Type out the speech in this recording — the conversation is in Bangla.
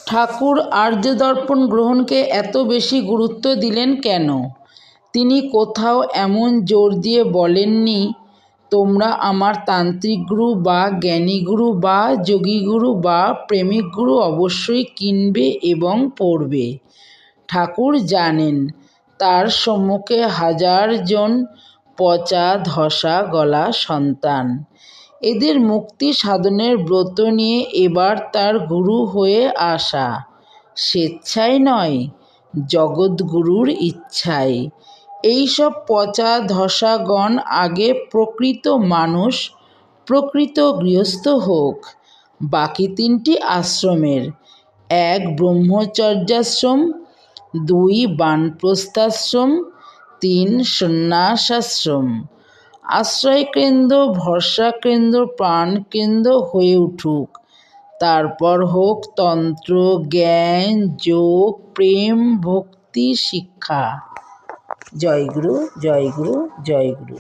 ঠাকুর আর্যদর্পণ গ্রহণকে এত বেশি গুরুত্ব দিলেন কেন? তিনি কোথাও এমন জোর দিয়ে বলেননি, তোমরা আমার তান্ত্রিক গুরু বা জ্ঞানীগুরু বা যোগীগুরু বা প্রেমিক গুরু অবশ্যই কিনবে এবং পড়বে। ঠাকুর জানেন তার সম্মুখে হাজারজন পচা ধসা গলা সন্তান। এদের মুক্তি সাধনের ব্রত নিয়ে এবার তার গুরু হয়ে আসা স্বেচ্ছায় নয়, জগৎগুরুর ইচ্ছায়। এইসব পচা ধসাগণ আগে প্রকৃত মানুষ, প্রকৃত গৃহস্থ হোক। বাকি 3টি আশ্রমের, 1 ব্রহ্মচর্যাশ্রম, 2 বানপ্রস্থাশ্রম, 3 সন্ন্যাসাশ্রম আশ্রয়কেন্দ্র, ভরসাকেন্দ্র, প্রাণকেন্দ্র হয়ে উঠুক। তারপর হোক তন্ত্র, জ্ঞান, যোগ, প্রেম, ভক্তি, শিক্ষা। জয় গুরু, জয় গুরু, জয় গুরু।